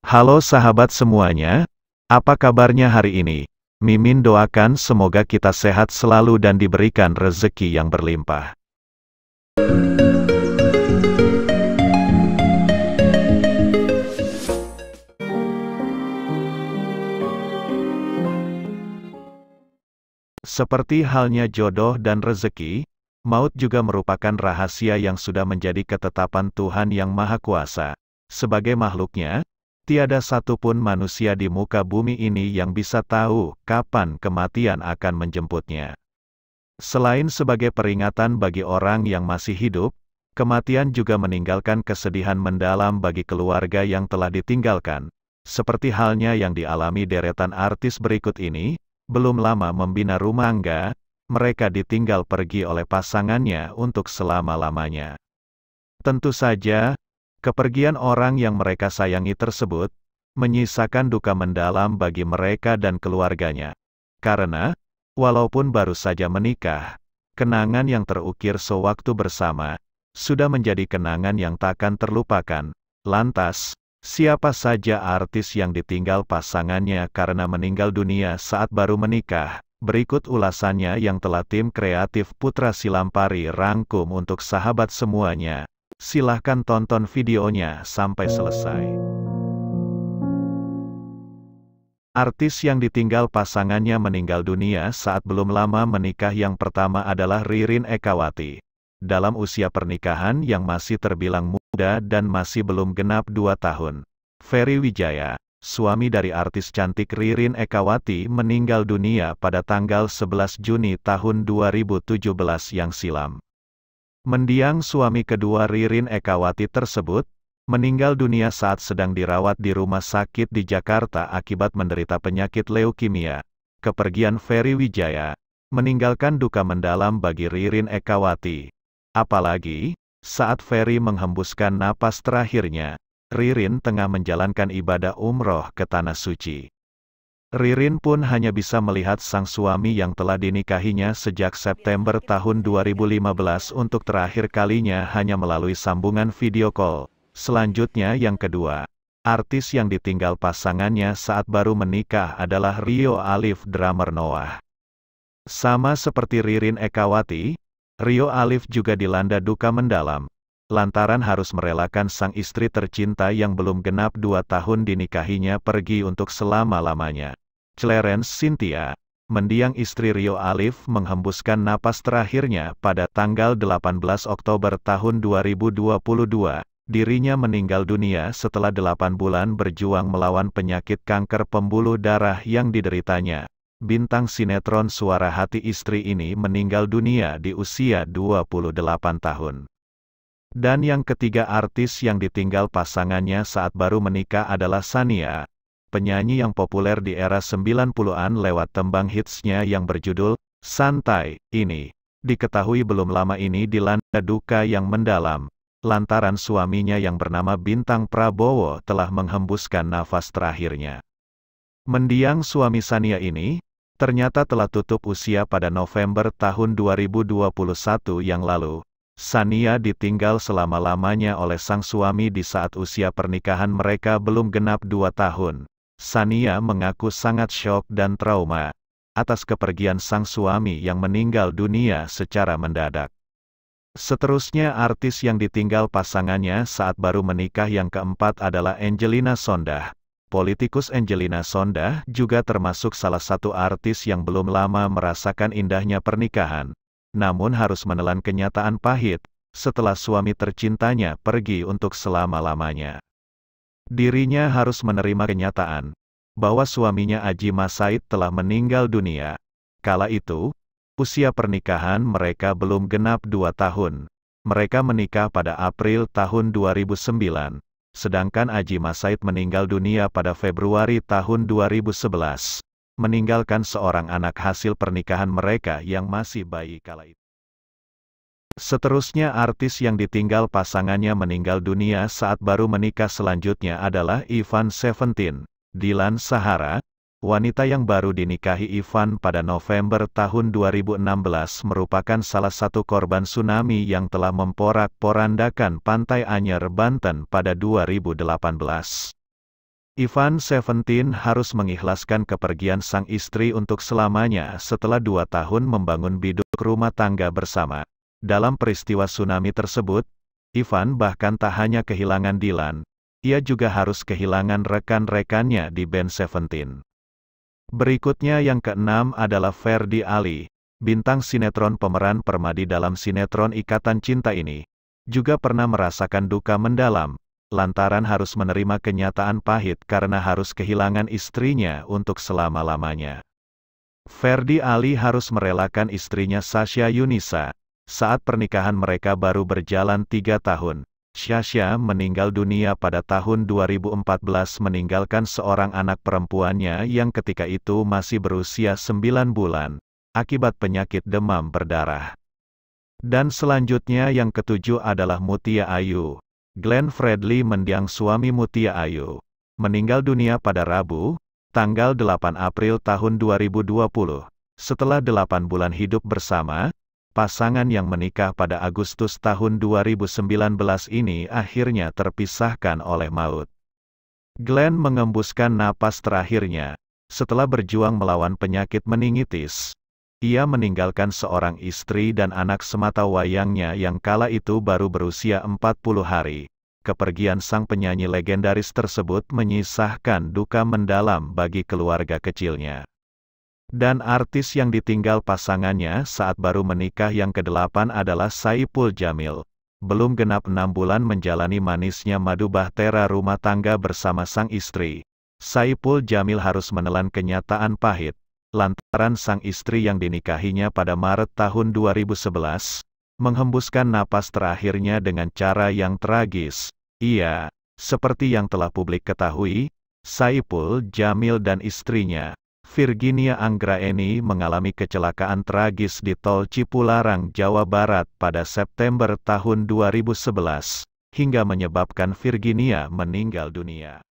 Halo sahabat semuanya, apa kabarnya hari ini? Mimin doakan semoga kita sehat selalu dan diberikan rezeki yang berlimpah. Seperti halnya jodoh dan rezeki, maut juga merupakan rahasia yang sudah menjadi ketetapan Tuhan Yang Maha Kuasa. Sebagai makhluknya, tiada satupun manusia di muka bumi ini yang bisa tahu kapan kematian akan menjemputnya. Selain sebagai peringatan bagi orang yang masih hidup, kematian juga meninggalkan kesedihan mendalam bagi keluarga yang telah ditinggalkan. Seperti halnya yang dialami deretan artis berikut ini, belum lama membina rumah tangga, mereka ditinggal pergi oleh pasangannya untuk selama-lamanya. Tentu saja, kepergian orang yang mereka sayangi tersebut, menyisakan duka mendalam bagi mereka dan keluarganya. Karena, walaupun baru saja menikah, kenangan yang terukir sewaktu bersama, sudah menjadi kenangan yang takkan terlupakan. Lantas, siapa saja artis yang ditinggal pasangannya karena meninggal dunia saat baru menikah? Berikut ulasannya yang telah tim kreatif Putra Silampari rangkum untuk sahabat semuanya. Silahkan tonton videonya sampai selesai. Artis yang ditinggal pasangannya meninggal dunia saat belum lama menikah yang pertama adalah Ririn Ekawati. Dalam usia pernikahan yang masih terbilang muda dan masih belum genap 2 tahun. Ferry Wijaya, suami dari artis cantik Ririn Ekawati meninggal dunia pada tanggal 11 Juni tahun 2017 yang silam. Mendiang suami kedua Ririn Ekawati tersebut, meninggal dunia saat sedang dirawat di rumah sakit di Jakarta akibat menderita penyakit leukemia. Kepergian Ferry Wijaya, meninggalkan duka mendalam bagi Ririn Ekawati. Apalagi, saat Ferry menghembuskan napas terakhirnya, Ririn tengah menjalankan ibadah umroh ke Tanah Suci. Ririn pun hanya bisa melihat sang suami yang telah dinikahinya sejak September tahun 2015 untuk terakhir kalinya hanya melalui sambungan video call. Selanjutnya yang kedua, artis yang ditinggal pasangannya saat baru menikah adalah Rio Alif drummer Noah. Sama seperti Ririn Ekawati, Rio Alif juga dilanda duka mendalam, lantaran harus merelakan sang istri tercinta yang belum genap 2 tahun dinikahinya pergi untuk selama-lamanya. Clarence Cynthia, mendiang istri Rio Alif menghembuskan napas terakhirnya pada tanggal 18 Oktober tahun 2022, dirinya meninggal dunia setelah 8 bulan berjuang melawan penyakit kanker pembuluh darah yang dideritanya. Bintang sinetron Suara Hati Istri ini meninggal dunia di usia 28 tahun. Dan yang ketiga artis yang ditinggal pasangannya saat baru menikah adalah Shania, penyanyi yang populer di era 90-an lewat tembang hitsnya yang berjudul Santai. Ini diketahui belum lama ini dilanda duka yang mendalam, lantaran suaminya yang bernama Bintang Prabowo telah menghembuskan nafas terakhirnya. Mendiang suami Shania ini, ternyata telah tutup usia pada November tahun 2021 yang lalu. Shania ditinggal selama-lamanya oleh sang suami di saat usia pernikahan mereka belum genap 2 tahun. Shania mengaku sangat syok dan trauma atas kepergian sang suami yang meninggal dunia secara mendadak. Seterusnya artis yang ditinggal pasangannya saat baru menikah yang keempat adalah Angelina Sondakh. Politikus Angelina Sondakh juga termasuk salah satu artis yang belum lama merasakan indahnya pernikahan, namun harus menelan kenyataan pahit, setelah suami tercintanya pergi untuk selama-lamanya. Dirinya harus menerima kenyataan, bahwa suaminya Adjie Massaid telah meninggal dunia. Kala itu, usia pernikahan mereka belum genap 2 tahun. Mereka menikah pada April tahun 2009. Sedangkan Adjie Massaid meninggal dunia pada Februari tahun 2011, meninggalkan seorang anak hasil pernikahan mereka yang masih bayi kala itu. Seterusnya artis yang ditinggal pasangannya meninggal dunia saat baru menikah selanjutnya adalah Ivan Seventeen. Dylan Sahara, wanita yang baru dinikahi Ivan pada November tahun 2016 merupakan salah satu korban tsunami yang telah memporak-porandakan Pantai Anyer, Banten pada 2018. Ivan Seventeen harus mengikhlaskan kepergian sang istri untuk selamanya setelah 2 tahun membangun biduk rumah tangga bersama. Dalam peristiwa tsunami tersebut, Ivan bahkan tak hanya kehilangan Dylan, ia juga harus kehilangan rekan-rekannya di band Seventeen. Berikutnya yang keenam adalah Ferdy Ali, bintang sinetron pemeran Permadi dalam sinetron Ikatan Cinta ini, juga pernah merasakan duka mendalam, lantaran harus menerima kenyataan pahit karena harus kehilangan istrinya untuk selama-lamanya. Ferdy Ali harus merelakan istrinya Sasha Yunisa. Saat pernikahan mereka baru berjalan 3 tahun, Sasha meninggal dunia pada tahun 2014 meninggalkan seorang anak perempuannya yang ketika itu masih berusia 9 bulan, akibat penyakit demam berdarah. Dan selanjutnya yang ketujuh adalah Mutia Ayu. Glenn Fredly mendiang suami Mutia Ayu, meninggal dunia pada Rabu, tanggal 8 April tahun 2020. Setelah 8 bulan hidup bersama, pasangan yang menikah pada Agustus tahun 2019 ini akhirnya terpisahkan oleh maut. Glenn mengembuskan napas terakhirnya, setelah berjuang melawan penyakit meningitis. Ia meninggalkan seorang istri dan anak sematawayangnya yang kala itu baru berusia 40 hari. Kepergian sang penyanyi legendaris tersebut menyisahkan duka mendalam bagi keluarga kecilnya. Dan artis yang ditinggal pasangannya saat baru menikah yang ke-8 adalah Saipul Jamil. Belum genap 6 bulan menjalani manisnya madu bahtera rumah tangga bersama sang istri, Saipul Jamil harus menelan kenyataan pahit, lantaran sang istri yang dinikahinya pada Maret tahun 2011, menghembuskan napas terakhirnya dengan cara yang tragis. Ia, seperti yang telah publik ketahui, Saipul Jamil dan istrinya, Virginia Anggraeni mengalami kecelakaan tragis di Tol Cipularang, Jawa Barat pada September tahun 2011, hingga menyebabkan Virginia meninggal dunia.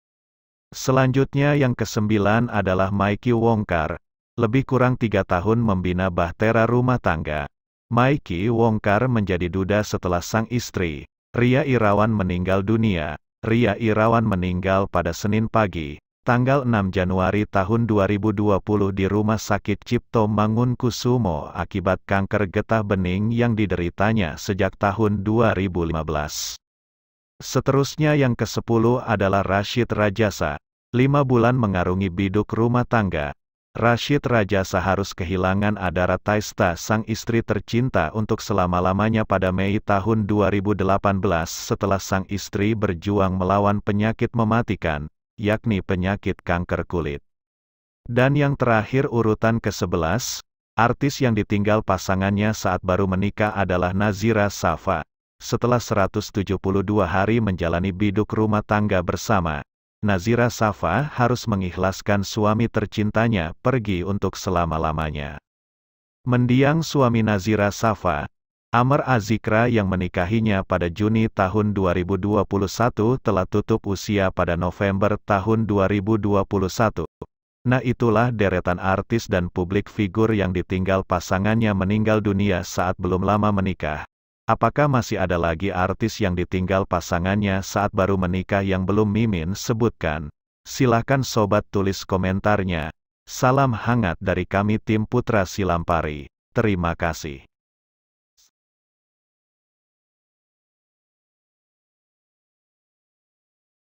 Selanjutnya yang ke-9 adalah Maiki Wongkar. Lebih kurang 3 tahun membina bahtera rumah tangga, Maiki Wongkar menjadi duda setelah sang istri, Ria Irawan meninggal dunia. Ria Irawan meninggal pada Senin pagi, tanggal 6 Januari tahun 2020 di Rumah Sakit Cipto Mangunkusumo akibat kanker getah bening yang dideritanya sejak tahun 2015. Seterusnya yang ke-10 adalah Rashid Rajasa. 5 bulan mengarungi biduk rumah tangga, Rashid Rajasa harus kehilangan Adara Taista sang istri tercinta untuk selama-lamanya pada Mei tahun 2018 setelah sang istri berjuang melawan penyakit mematikan, yakni penyakit kanker kulit. Dan yang terakhir urutan ke-11, artis yang ditinggal pasangannya saat baru menikah adalah Nazira Safa. Setelah 172 hari menjalani biduk rumah tangga bersama, Nazira Safa harus mengikhlaskan suami tercintanya pergi untuk selama-lamanya. Mendiang suami Nazira Safa, Amr Azikra yang menikahinya pada Juni tahun 2021 telah tutup usia pada November tahun 2021. Nah itulah deretan artis dan publik figur yang ditinggal pasangannya meninggal dunia saat belum lama menikah. Apakah masih ada lagi artis yang ditinggal pasangannya saat baru menikah yang belum Mimin sebutkan? Silahkan sobat tulis komentarnya. Salam hangat dari kami tim Putra Silampari. Terima kasih.